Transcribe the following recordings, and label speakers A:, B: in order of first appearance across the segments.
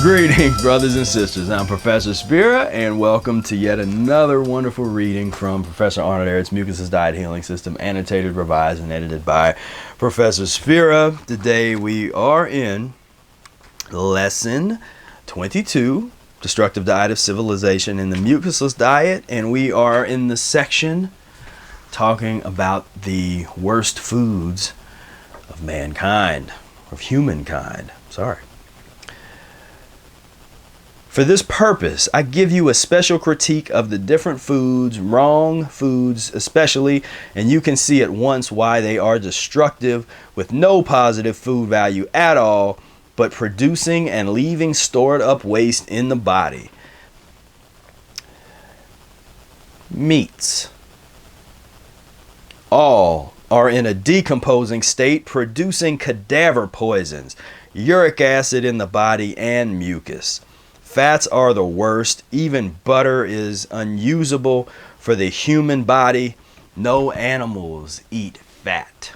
A: Greetings, brothers and sisters. I'm Professor Spira, and welcome to yet another wonderful reading from Professor Arnold Ehret's Mucusless Diet Healing System, annotated, revised, and edited by Professor Spira. Today we are in Lesson 22, Destructive Diet of Civilization in the Mucusless Diet, and we are in the section talking about the worst foods of mankind, of humankind. Sorry. For this purpose, I give you a special critique of the different foods, wrong foods especially, and you can see at once why they are destructive with no positive food value at all, but producing and leaving stored up waste in the body. Meats. All are in a decomposing state, producing cadaver poisons, uric acid in the body, and mucus. Fats are the worst. Even butter is unusable for the human body. No animals eat fat.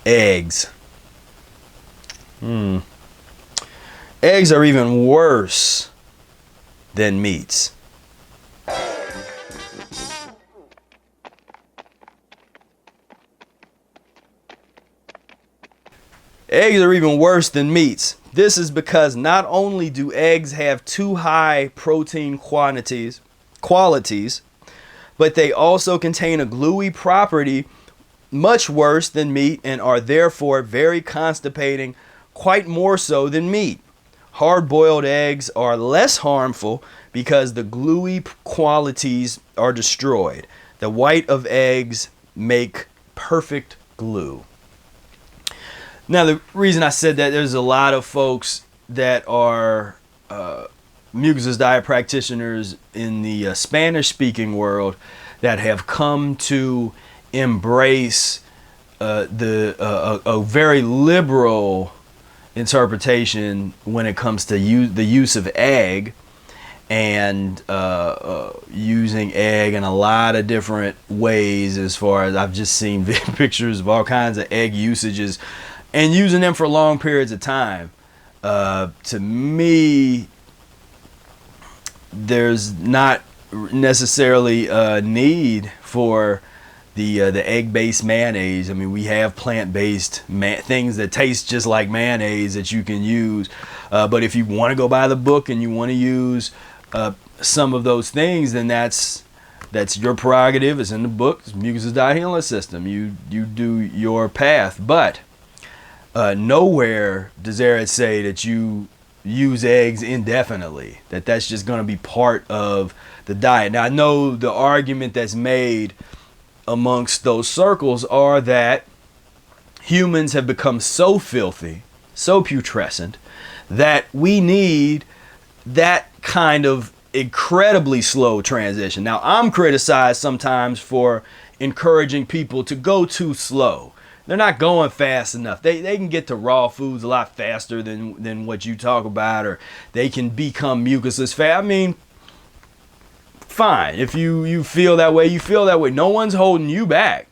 A: Eggs. Eggs are even worse than meats. Eggs are even worse than meats. This is because not only do eggs have too high protein qualities, but they also contain a gluey property much worse than meat and are therefore very constipating, quite more so than meat. Hard-boiled eggs are less harmful because the gluey qualities are destroyed. The white of eggs make perfect glue. Now, the reason I said that, there's a lot of folks that are mucusless diet practitioners in the Spanish-speaking world that have come to embrace a very liberal interpretation when it comes to the use of egg and using egg in a lot of different ways. As far as I've just seen pictures of all kinds of egg usages and using them for long periods of time. To me, there's not necessarily a need for the egg-based mayonnaise. I mean, we have plant-based things that taste just like mayonnaise that you can use. But if you want to go by the book and you want to use some of those things, then that's your prerogative. It's in the book. It's Mucusless Diet Healing System. You do your path. But nowhere does Ehret say that you use eggs indefinitely, that's just going to be part of the diet. Now, I know the argument that's made amongst those circles are that humans have become so filthy, so putrescent, that we need that kind of incredibly slow transition. Now, I'm criticized sometimes for encouraging people to go too slow. They're not going fast enough. They can get to raw foods a lot faster than what you talk about, or they can become mucusless fat. I mean, fine. If you feel that way, you feel that way. No one's holding you back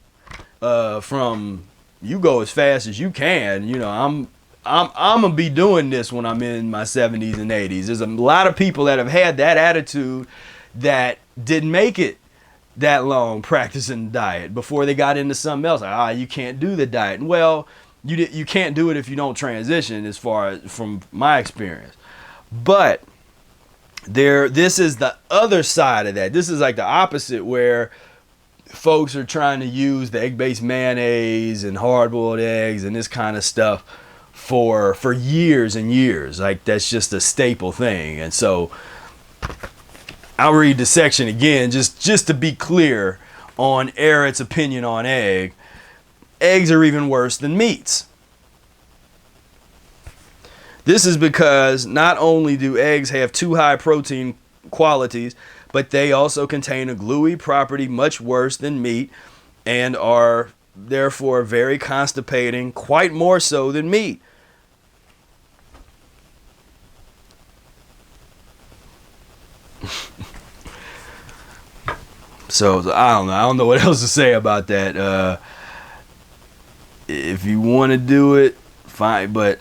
A: from you go as fast as you can. You know, I'm gonna be doing this when I'm in my 70s and 80s. There's a lot of people that have had that attitude that didn't make it that long practicing diet before they got into something else. Like, you can't do the diet. Well, you can't do it if you don't transition, as far as from my experience. But this is the other side of that. This is like the opposite, where folks are trying to use the egg-based mayonnaise and hard-boiled eggs and this kind of stuff for years and years. Like, that's just a staple thing. And so I'll read the section again just to be clear on Ehret's opinion on egg. Eggs are even worse than meats. This is because not only do eggs have too high protein qualities, but they also contain a gluey property much worse than meat and are therefore very constipating, quite more so than meat. So I don't know what else to say about that. If you want to do it fine, but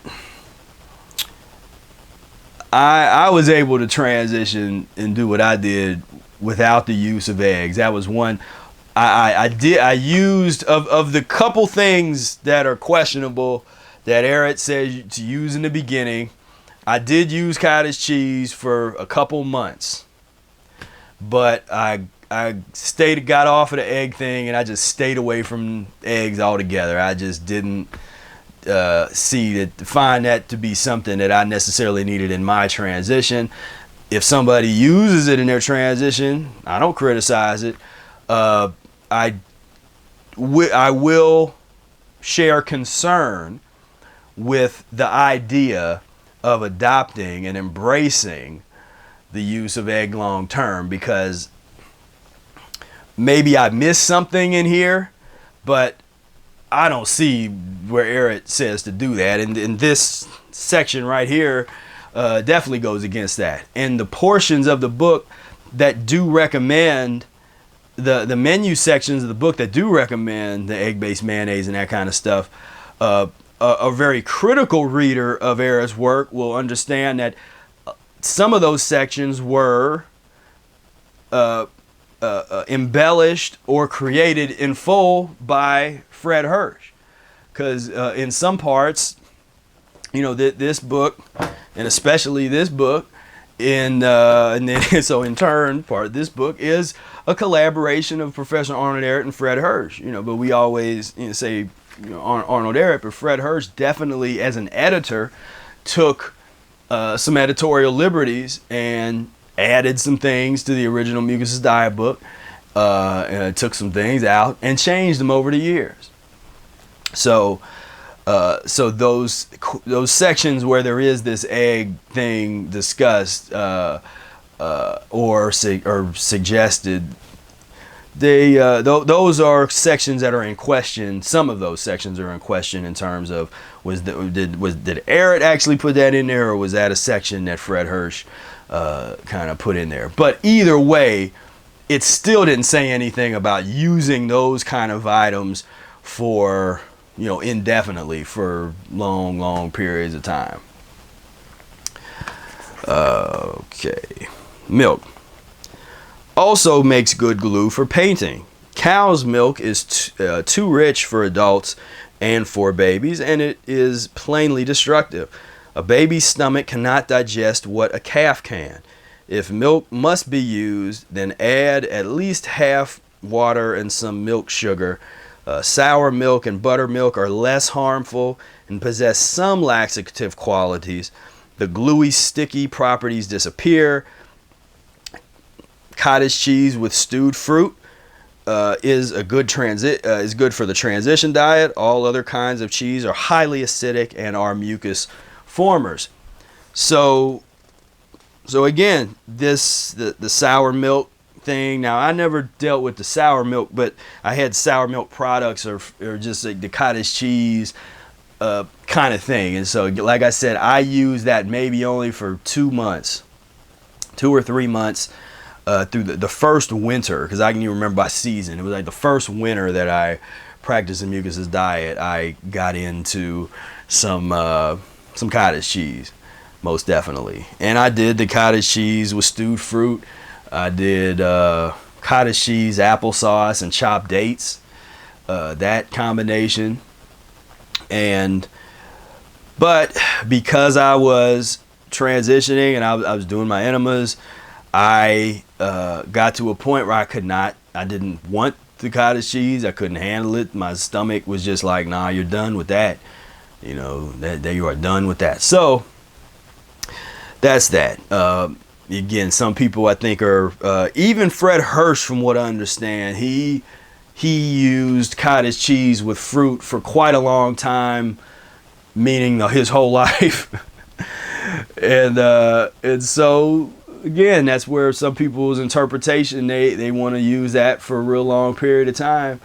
A: I was able to transition and do what I did without the use of eggs. That was one. I used of the couple things that are questionable that Ehret said to use in the beginning. I did use cottage cheese for a couple months, but I got off of the egg thing, and I just stayed away from eggs altogether. I just didn't find that to be something that I necessarily needed in my transition. If somebody uses it in their transition, I don't criticize it. I will share concern with the idea of adopting and embracing the use of egg long term, because maybe I missed something in here, but I don't see where Ehret says to do that. And in this section right here definitely goes against that. And the portions of the book that do recommend, the menu sections of the book that do recommend the egg-based mayonnaise and that kind of stuff, a very critical reader of Ehret's work will understand that some of those sections were embellished or created in full by Fred Hirsch, because in some parts, this book, and especially this book, and then so in turn, part of this book is a collaboration of Professor Arnold Ehret and Fred Hirsch. But we always say Arnold Ehret, but Fred Hirsch definitely, as an editor, took some editorial liberties and added some things to the original Mucusless Diet book, and took some things out and changed them over the years. So those sections where there is this egg thing discussed or suggested, those are sections that are in question. Some of those sections are in question in terms of did Ehret actually put that in there, or was that a section that Fred Hirsch kind of put in there? But either way, it still didn't say anything about using those kind of items for indefinitely, for long periods of time. Okay. Milk also makes good glue for painting. Cow's milk is too rich for adults and for babies, and it is plainly destructive. A baby's stomach cannot digest what a calf can. If milk must be used, then add at least half water and some milk sugar. Sour milk and buttermilk are less harmful and possess some laxative qualities. The gluey, sticky properties disappear. Cottage cheese with stewed fruit is good for the transition diet. All other kinds of cheese are highly acidic and are mucus formers. So again, the sour milk thing. Now, I never dealt with the sour milk, but I had sour milk products or just like the cottage cheese kind of thing. And so, like I said, I used that maybe only for 2 months, 2 or 3 months through the first winter, because I can even remember by season. It was like the first winter that I practiced the Mucusless Diet. I got into some cottage cheese, most definitely. And I did the cottage cheese with stewed fruit. I did cottage cheese, applesauce, and chopped dates. That combination. But because I was transitioning and I was doing my enemas, I got to a point where I didn't want the cottage cheese. I couldn't handle it. My stomach was just like, nah, you're done with that. That you are done with that. So that's that. Again, some people I think are, even Fred Hirsch, from what I understand, he used cottage cheese with fruit for quite a long time, meaning his whole life. and so again, that's where some people's interpretation, they want to use that for a real long period of time.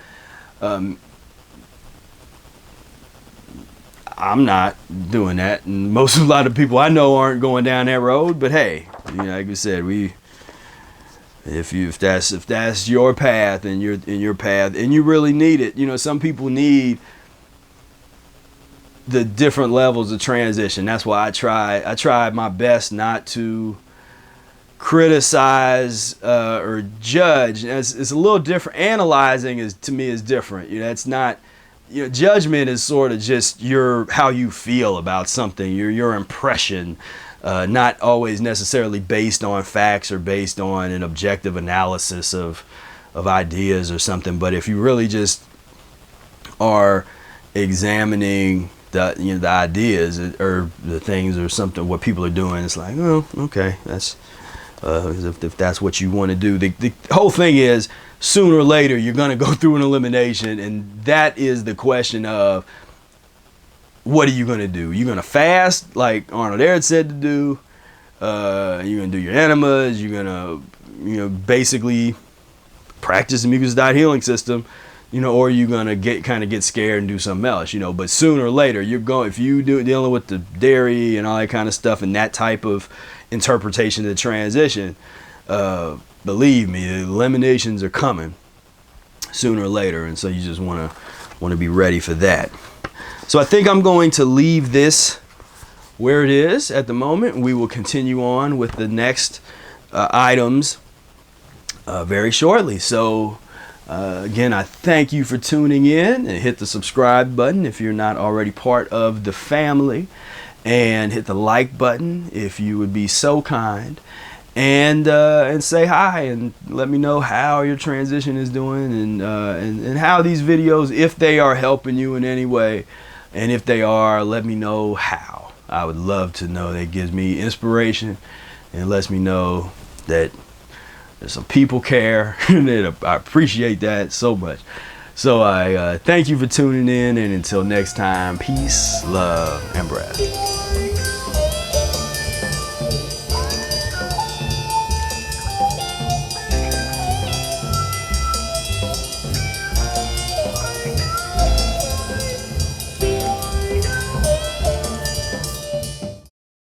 A: I'm not doing that, and a lot of people I know aren't going down that road. But hey, like I said, if that's your path and you're in your path and you really need it, some people need the different levels of transition. That's why I try my best not to criticize or judge. It's a little different. Analyzing is, to me, is different. It's not, judgment is sort of just how you feel about something, your impression, not always necessarily based on facts or based on an objective analysis of ideas or something. But if you really just are examining the ideas or the things or something, what people are doing, it's like, oh, okay, that's if that's what you want to do. The whole thing is, sooner or later you're going to go through an elimination, and that is the question of, what are you going to do? You're going to fast like Arnold Ehret said to do. You're going to do your enemas. You're going to basically practice the Mucusless Diet Healing System, or you're going to get scared and do something else, but sooner or later if you dealing with the dairy and all that kind of stuff and that type of interpretation of the transition, believe me, the eliminations are coming sooner or later. And so you just want to be ready for that. So I think I'm going to leave this where it is at the moment. We will continue on with the next items very shortly. So again, I thank you for tuning in, and hit the subscribe button if you're not already part of the family, and hit the like button if you would be so kind, and say hi and let me know how your transition is doing, and how these videos, if they are helping you in any way, and if they are, let me know how. I would love to know. That gives me inspiration and lets me know that some people care. And I appreciate that so much. So I thank you for tuning in, and until next time, peace, love, and breath.